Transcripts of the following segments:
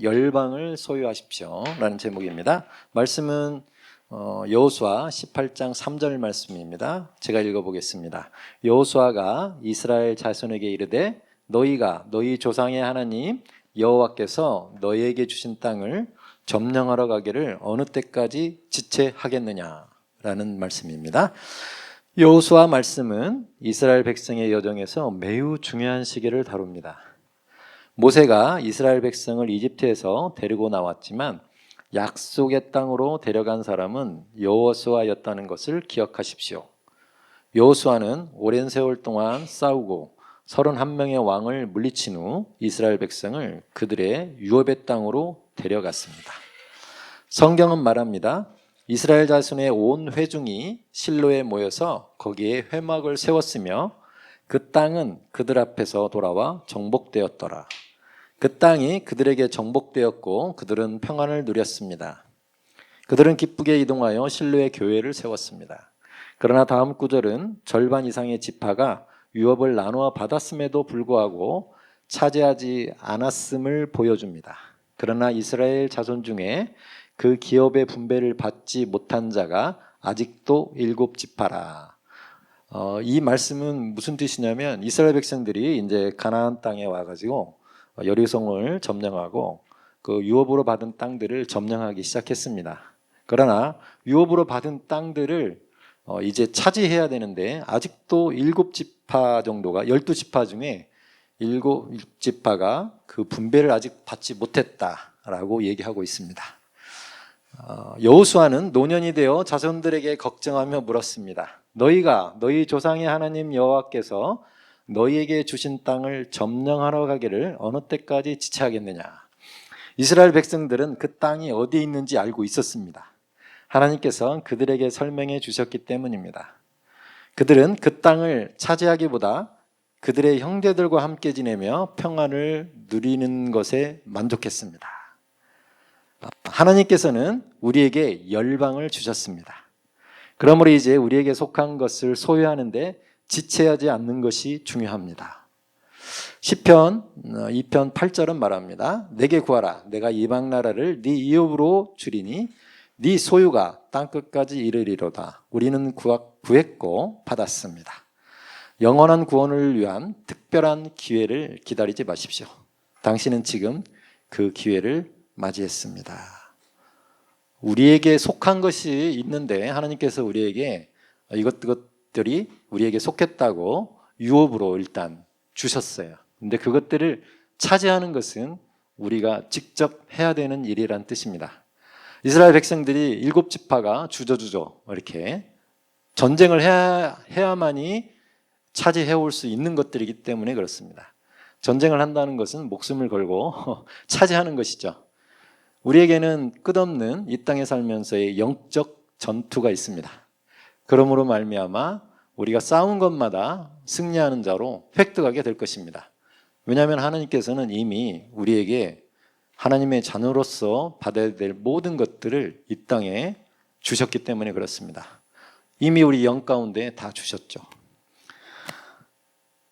열방을 소유하십시오 라는 제목입니다. 말씀은 여호수아 18장 3절 말씀입니다. 제가 읽어보겠습니다. 여호수아가 이스라엘 자손에게 이르되 너희가 너희 조상의 하나님 여호와께서 너희에게 주신 땅을 점령하러 가기를 어느 때까지 지체하겠느냐 라는 말씀입니다. 여호수아 말씀은 이스라엘 백성의 여정에서 매우 중요한 시기를 다룹니다. 모세가 이스라엘 백성을 이집트에서 데리고 나왔지만 약속의 땅으로 데려간 사람은 여호수아였다는 것을 기억하십시오. 여호수아는 오랜 세월 동안 싸우고 31명의 왕을 물리친 후 이스라엘 백성을 그들의 유업의 땅으로 데려갔습니다. 성경은 말합니다. 이스라엘 자손의 온 회중이 실로에 모여서 거기에 회막을 세웠으며 그 땅은 그들 앞에서 돌아와 정복되었더라. 그 땅이 그들에게 정복되었고 그들은 평안을 누렸습니다. 그들은 기쁘게 이동하여 실로에 교회를 세웠습니다. 그러나 다음 구절은 절반 이상의 지파가 유업을 나누어 받았음에도 불구하고 차지하지 않았음을 보여줍니다. 그러나 이스라엘 자손 중에 그 기업의 분배를 받지 못한 자가 아직도 7지파라. 이 말씀은 무슨 뜻이냐면 이스라엘 백성들이 이제 가나안 땅에 와가지고 여리고성을 점령하고 그 유업으로 받은 땅들을 점령하기 시작했습니다. 그러나 유업으로 받은 땅들을 이제 차지해야 되는데 아직도 7지파 정도가 12지파 중에 7지파가 그 분배를 아직 받지 못했다라고 얘기하고 있습니다. 여호수아는 노년이 되어 자손들에게 걱정하며 물었습니다. 너희가 너희 조상의 하나님 여호와께서 너희에게 주신 땅을 점령하러 가기를 어느 때까지 지체하겠느냐. 이스라엘 백성들은 그 땅이 어디에 있는지 알고 있었습니다. 하나님께서 그들에게 설명해 주셨기 때문입니다. 그들은 그 땅을 차지하기보다 그들의 형제들과 함께 지내며 평안을 누리는 것에 만족했습니다. 하나님께서는 우리에게 열방을 주셨습니다. 그러므로 이제 우리에게 속한 것을 소유하는데 지체하지 않는 것이 중요합니다. 시편 2편 8절은 말합니다. 내게 구하라. 내가 이방 나라를 네 이업으로 주리니 네 소유가 땅끝까지 이르리로다. 우리는 구했고 받았습니다. 영원한 구원을 위한 특별한 기회를 기다리지 마십시오. 당신은 지금 그 기회를 맞이했습니다. 우리에게 속한 것이 있는데 하나님께서 우리에게 이것들이 우리에게 속했다고 유업으로 일단 주셨어요. 근데 그것들을 차지하는 것은 우리가 직접 해야 되는 일이란 뜻입니다. 이스라엘 백성들이 7지파가 주저주저 이렇게 전쟁을 해야만이 차지해올 수 있는 것들이기 때문에 그렇습니다. 전쟁을 한다는 것은 목숨을 걸고 차지하는 것이죠. 우리에게는 끝없는 이 땅에 살면서의 영적 전투가 있습니다. 그러므로 말미암아 우리가 싸운 것마다 승리하는 자로 획득하게 될 것입니다. 왜냐하면 하나님께서는 이미 우리에게 하나님의 자녀로서 받아야 될 모든 것들을 이 땅에 주셨기 때문에 그렇습니다. 이미 우리 영 가운데 다 주셨죠.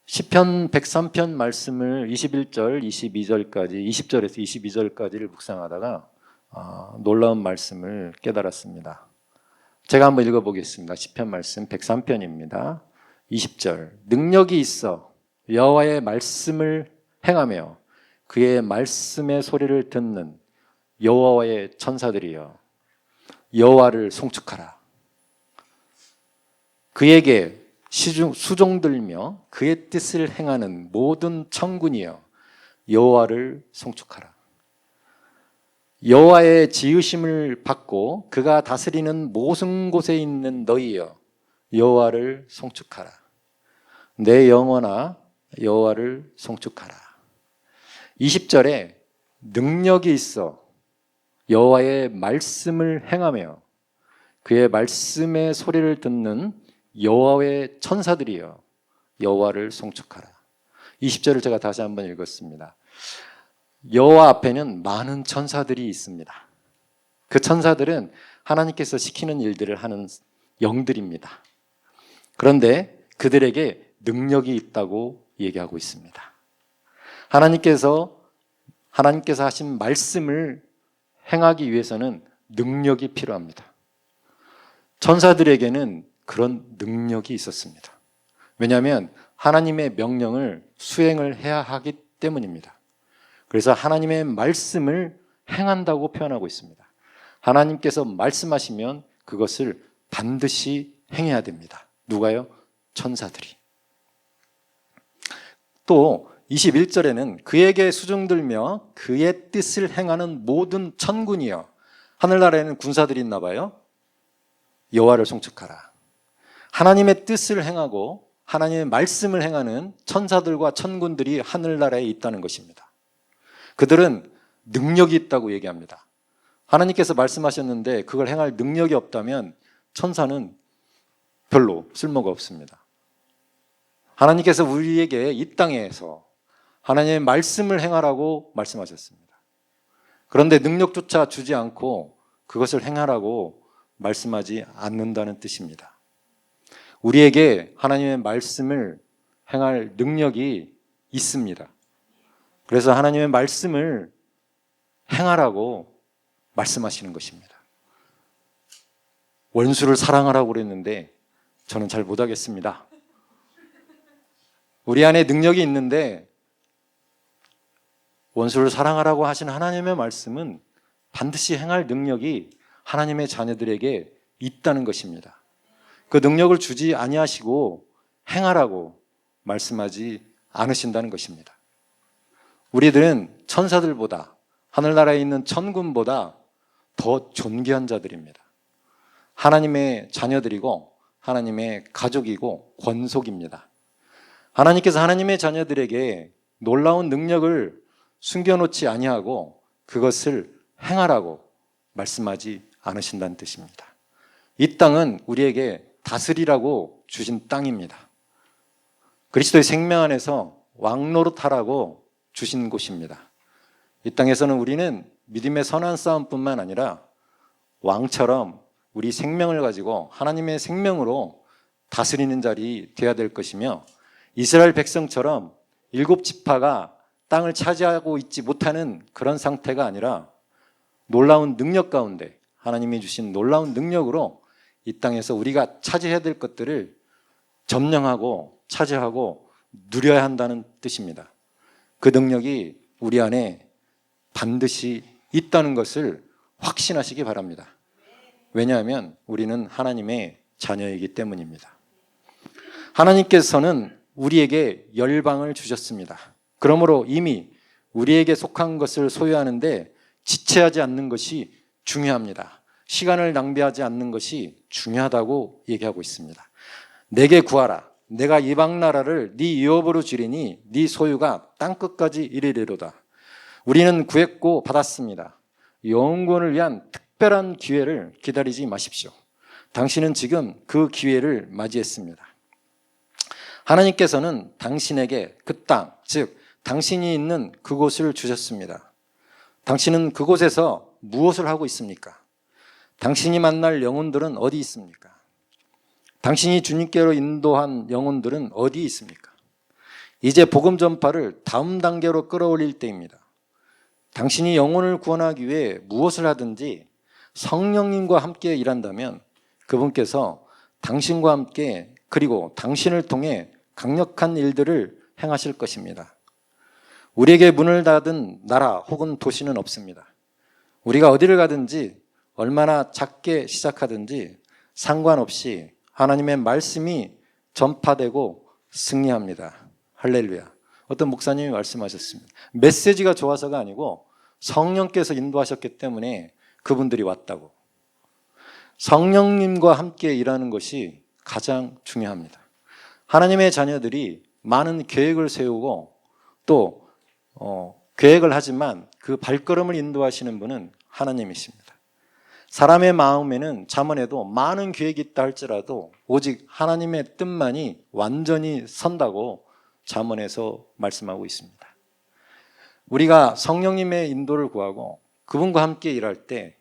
시편 103편 말씀을 21절, 22절까지, 20절에서 22절까지를 묵상하다가 놀라운 말씀을 깨달았습니다. 제가 한번 읽어보겠습니다. 시편 말씀 103편입니다. 20절. 능력이 있어 여호와의 말씀을 행하며 그의 말씀의 소리를 듣는 여호와의 천사들이여 여호와를 송축하라. 그에게 수종들며 그의 뜻을 행하는 모든 천군이여 여호와를 송축하라. 여호와의 지으심을 받고 그가 다스리는 모든 곳에 있는 너희여 여호와를 송축하라. 내 영혼아 여호와를 송축하라. 20절에 능력이 있어 여호와의 말씀을 행하며 그의 말씀의 소리를 듣는 여호와의 천사들이여 여호와를 송축하라. 20절을 제가 다시 한번 읽었습니다. 여호와 앞에는 많은 천사들이 있습니다. 그 천사들은 하나님께서 시키는 일들을 하는 영들입니다. 그런데 그들에게 능력이 있다고 얘기하고 있습니다. 하나님께서 하신 말씀을 행하기 위해서는 능력이 필요합니다. 천사들에게는 그런 능력이 있었습니다. 왜냐하면 하나님의 명령을 수행을 해야 하기 때문입니다. 그래서 하나님의 말씀을 행한다고 표현하고 있습니다. 하나님께서 말씀하시면 그것을 반드시 행해야 됩니다. 누가요? 천사들이. 또 21절에는 그에게 수종들며 그의 뜻을 행하는 모든 천군이여. 하늘나라에는 군사들이 있나 봐요. 여호와를 송축하라. 하나님의 뜻을 행하고 하나님의 말씀을 행하는 천사들과 천군들이 하늘나라에 있다는 것입니다. 그들은 능력이 있다고 얘기합니다. 하나님께서 말씀하셨는데 그걸 행할 능력이 없다면 천사는 별로 쓸모가 없습니다. 하나님께서 우리에게 이 땅에서 하나님의 말씀을 행하라고 말씀하셨습니다. 그런데 능력조차 주지 않고 그것을 행하라고 말씀하지 않는다는 뜻입니다. 우리에게 하나님의 말씀을 행할 능력이 있습니다. 그래서 하나님의 말씀을 행하라고 말씀하시는 것입니다. 원수를 사랑하라고 그랬는데 저는 잘 못하겠습니다. 우리 안에 능력이 있는데 원수를 사랑하라고 하신 하나님의 말씀은 반드시 행할 능력이 하나님의 자녀들에게 있다는 것입니다. 그 능력을 주지 아니하시고 행하라고 말씀하지 않으신다는 것입니다. 우리들은 천사들보다 하늘나라에 있는 천군보다 더 존귀한 자들입니다. 하나님의 자녀들이고 하나님의 가족이고 권속입니다. 하나님께서 하나님의 자녀들에게 놀라운 능력을 숨겨놓지 아니하고 그것을 행하라고 말씀하지 않으신다는 뜻입니다. 이 땅은 우리에게 다스리라고 주신 땅입니다. 그리스도의 생명 안에서 왕노릇하라고 주신 곳입니다. 이 땅에서는 우리는 믿음의 선한 싸움뿐만 아니라 왕처럼 우리 생명을 가지고 하나님의 생명으로 다스리는 자리 되어야 될 것이며 이스라엘 백성처럼 7지파가 땅을 차지하고 있지 못하는 그런 상태가 아니라 놀라운 능력 가운데 하나님이 주신 놀라운 능력으로 이 땅에서 우리가 차지해야 될 것들을 점령하고 차지하고 누려야 한다는 뜻입니다. 그 능력이 우리 안에 반드시 있다는 것을 확신하시기 바랍니다. 왜냐하면 우리는 하나님의 자녀이기 때문입니다. 하나님께서는 우리에게 열방을 주셨습니다. 그러므로 이미 우리에게 속한 것을 소유하는데 지체하지 않는 것이 중요합니다. 시간을 낭비하지 않는 것이 중요하다고 얘기하고 있습니다. 내게 구하라. 내가 이방 나라를 네 유업으로 주리니 네 소유가 땅끝까지 이르리로다. 우리는 구했고 받았습니다. 영혼을 위한 특별한 기회를 기다리지 마십시오. 당신은 지금 그 기회를 맞이했습니다. 하나님께서는 당신에게 그 땅, 즉 당신이 있는 그곳을 주셨습니다. 당신은 그곳에서 무엇을 하고 있습니까? 당신이 만날 영혼들은 어디 있습니까? 당신이 주님께로 인도한 영혼들은 어디 있습니까? 이제 복음 전파를 다음 단계로 끌어올릴 때입니다. 당신이 영혼을 구원하기 위해 무엇을 하든지 성령님과 함께 일한다면 그분께서 당신과 함께 그리고 당신을 통해 강력한 일들을 행하실 것입니다. 우리에게 문을 닫은 나라 혹은 도시는 없습니다. 우리가 어디를 가든지 얼마나 작게 시작하든지 상관없이 하나님의 말씀이 전파되고 승리합니다. 할렐루야. 어떤 목사님이 말씀하셨습니다. 메시지가 좋아서가 아니고 성령께서 인도하셨기 때문에 그분들이 왔다고. 성령님과 함께 일하는 것이 가장 중요합니다. 하나님의 자녀들이 많은 계획을 세우고 또 계획을 하지만 그 발걸음을 인도하시는 분은 하나님이십니다. 사람의 마음에는 잠언에도 많은 계획이 있다 할지라도 오직 하나님의 뜻만이 완전히 선다고 잠언에서 말씀하고 있습니다. 우리가 성령님의 인도를 구하고 그분과 함께 일할 때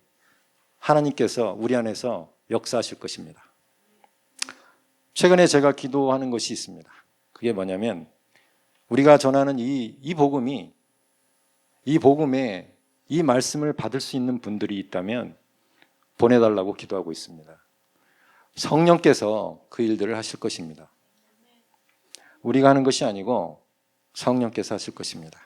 하나님께서 우리 안에서 역사하실 것입니다. 최근에 제가 기도하는 것이 있습니다. 그게 뭐냐면 우리가 전하는 이 복음이 이 복음에 이 말씀을 받을 수 있는 분들이 있다면 보내달라고 기도하고 있습니다. 성령께서 그 일들을 하실 것입니다. 우리가 하는 것이 아니고 성령께서 하실 것입니다.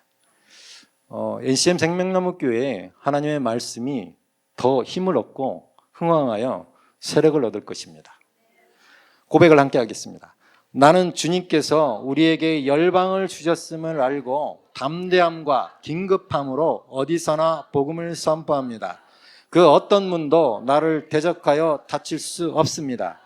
NCM 생명나무교회에 하나님의 말씀이 더 힘을 얻고 흥왕하여 세력을 얻을 것입니다. 고백을 함께 하겠습니다. 나는 주님께서 우리에게 열방을 주셨음을 알고 담대함과 긴급함으로 어디서나 복음을 선포합니다. 그 어떤 문도 나를 대적하여 닫힐 수 없습니다.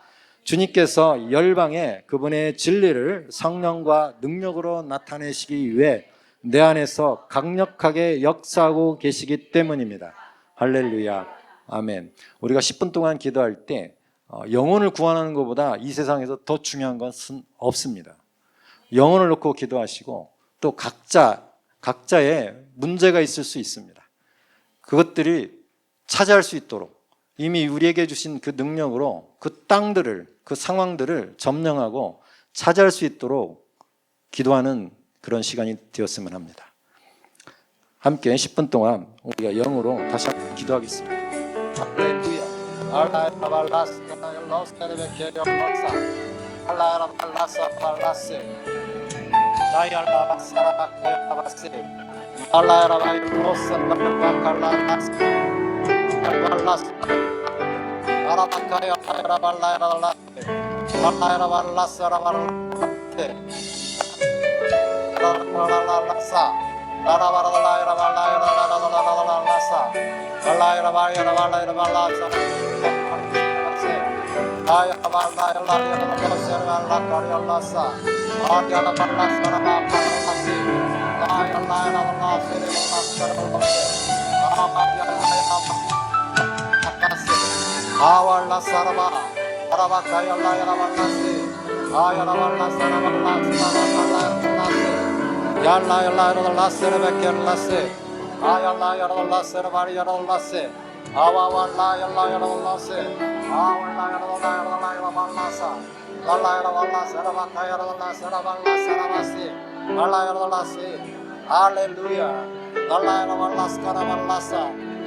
주님께서 열방에 그분의 진리를 성령과 능력으로 나타내시기 위해 내 안에서 강력하게 역사하고 계시기 때문입니다. 할렐루야, 아멘. 우리가 10분 동안 기도할 때 영혼을 구원하는 것보다 이 세상에서 더 중요한 것은 없습니다. 영혼을 놓고 기도하시고 또 각자의 문제가 있을 수 있습니다. 그것들이 차지할 수 있도록 이미 우리에게 주신 그 능력으로 그 땅들을, 그 상황들을 점령하고 차지할 수 있도록 기도하는 그런 시간이 되었으면 합니다. 함께 10분 동안 우리가 영으로 다시 한번 기도하겠습니다. 할렐루야.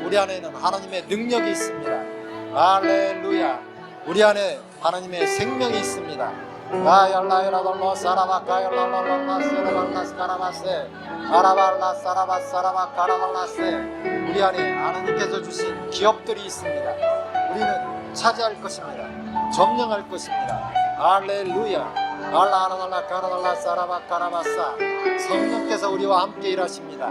우리 안에는 하나님의 능력이 있습니다. 할렐루야. 우리 안에 하나님의 생명이 있습니다. 우리 안에 하나님께서 주신 기업들이 있습니다. 우리는 차지할 것입니다. 점령할 것입니다. 할렐루야. 성령께서 우리와 함께 일하십니다.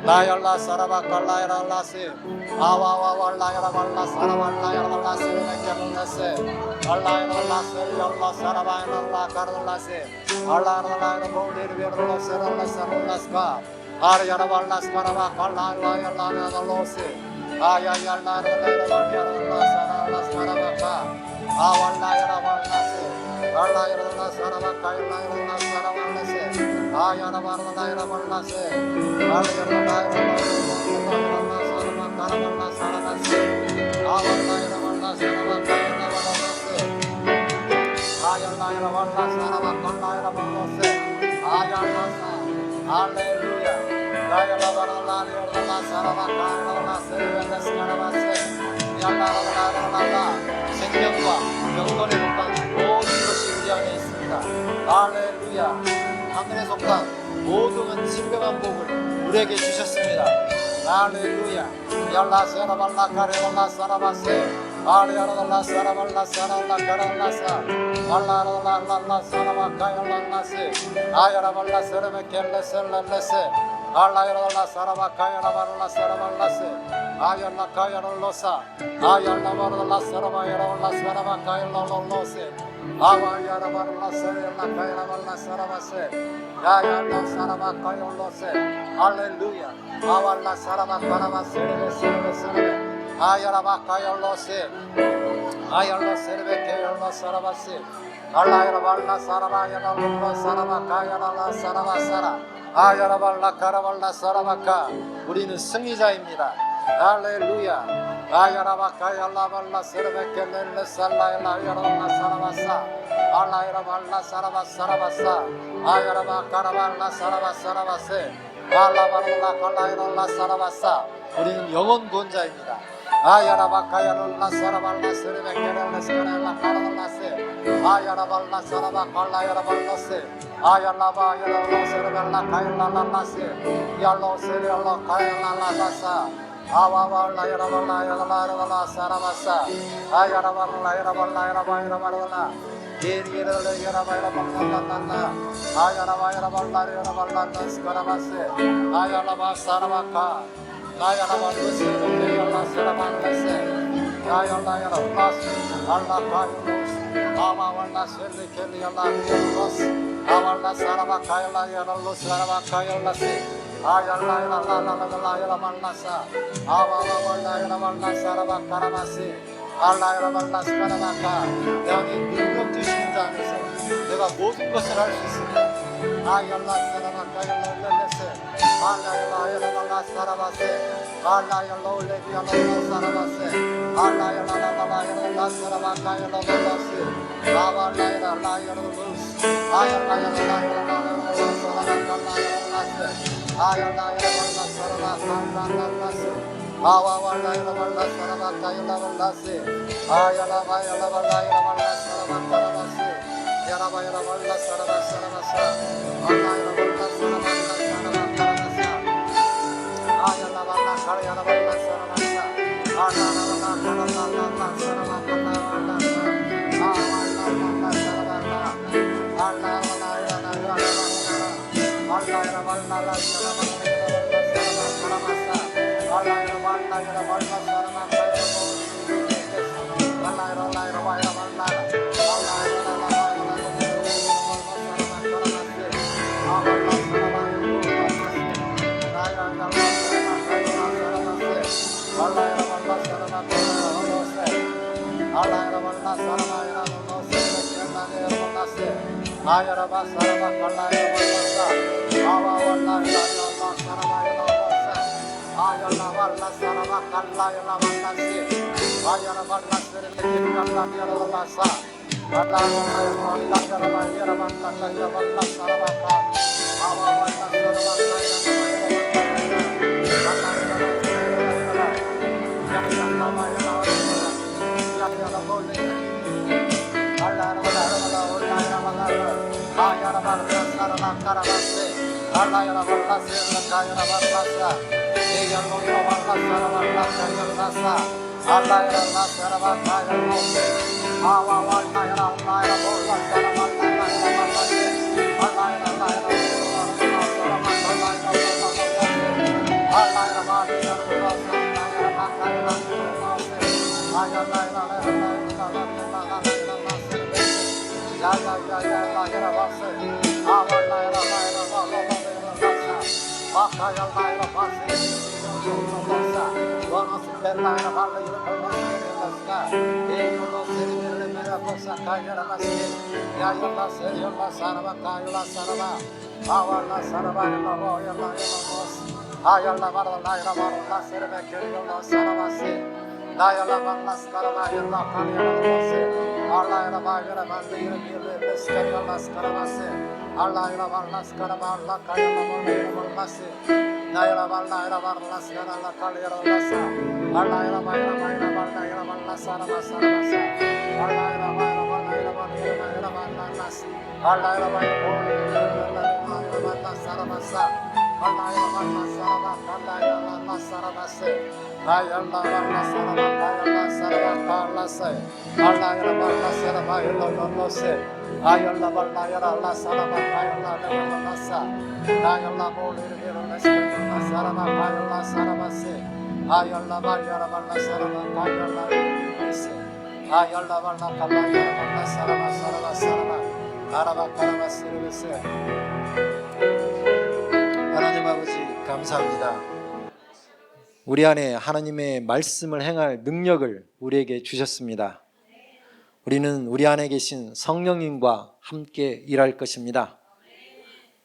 라야라 사라바칼라야라라세 아와와왈라야라발라 사라발라야라발라세레메케르라세 알라야라라세 열라 사라바야라라 카르라세 알라야라라보리르베르라세라라사라라스카 아르야라발라스카라바칼라야라야라라로세 아야야라라라라라라사라라스카라바카 아왈라야라발라세 알라야라라사라바카야라야라라사라발라세 아야라바라라야라발라세 생명과 영혼에 속한 모든 것이 우리 안에 있습니다. 할렐루야. 하늘에 속한 모든 진정한 복을 우리에게 주셨습니다. 할렐루야. yarlase라발라 카레발라 사라바세 아리아라라 사라발라 사라라 카라라사 알라라라라 사라바카야라라세 아야라발라 세레메켈레셀레레세 알라야라라 사라바카야라발라 사라발라세 아야라카야라로사 아야라바라라 사라바야라라 사라바카야라로세 아와야라바라라 사라바카야라발라 사라바세 야야라 사라바카야라로세 할렐루야 아왈라 사라바카라바세레레세레레 아야라바카열로세 아열로세르베케열로 사라바세 알라야라발라 사라바야라볼로 사라바카야라라 사라바사라 아야라발라 카라발라 사라바카. 우리는 승리자입니다. 할렐루야. 아야라바카야라발라 세르베케넬레 살라야라야라라 사라바사 알라야라발라 사라바사라바사 아야라바카라발라 사라바사라바세 알라바랄라 칼라야랄라 사라바사. 우리는 영원 구원자입니다. 아야라바카야랄라 사라발라 세르베케넬레 스카랄라 카라발라세 아야라발라 사라바칼라야라발라세 아야라바야랄라 세르벨라 카일라랄라세 yarlo 카일라랄라사 아와발라야라발라야라발라야라발라 사라바사 아야라발라야라발라야라발라야라발라 예리게르레야라발라야라발라야라발라 아야라바야라발라야라발라 스카라바세 아야라바 사라바카 아야라발라세 사라발라세 아야라야라발라세 알라카요스 아와발라세르켈리야라키요스 아왈라 사라바카야라야랄로스 사라바카야라세 아얄라야랄라라라야라발라사 아와와발라야라발라 사라바카라바세 알라야라발라스 카라바카. 내게 능력 주시는 자 안에서 내가 모든 것을 할 수 있습니다. 아얄라 사라바카야라야라세 알라야라야라발라 사라바세 알라야라올레비야라라 사라바세 알라야라라라야라라 사라바카야라발라세 아왈라야라라야라로스 아얄라야라라야라라 사라바카야라라세 아얄라야라발라 사라바카야라라세 아와왈라야라발라 사라바카야라발라세 아얄라바야라발라야라발라 사라바카라바세 야라바야라발라 사라바사라바사 알라야라발라 사라발라 사라바카라바사 아얄라발라 카라야라발라 사라바사 알라라발라 카라발라 사라바카라발라사 아왈라발라 사라발라 알라발라야라발라 알라야라발라 사라바카라바사 알라야라발라야라발라 하나님 아버지 감사합니다. 우리 안에 하나님의 말씀을 행할 능력을 우리에게 주셨습니다. 우리는 우리 안에 계신 성령님과 함께 일할 것입니다.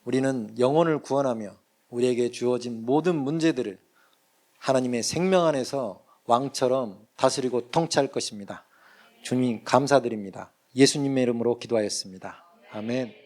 우리는 영혼을 구원하며 우리에게 주어진 모든 문제들을 하나님의 생명 안에서 왕처럼 다스리고 통치할 것입니다. 주님 감사드립니다. 예수님의 이름으로 기도하였습니다. 아멘.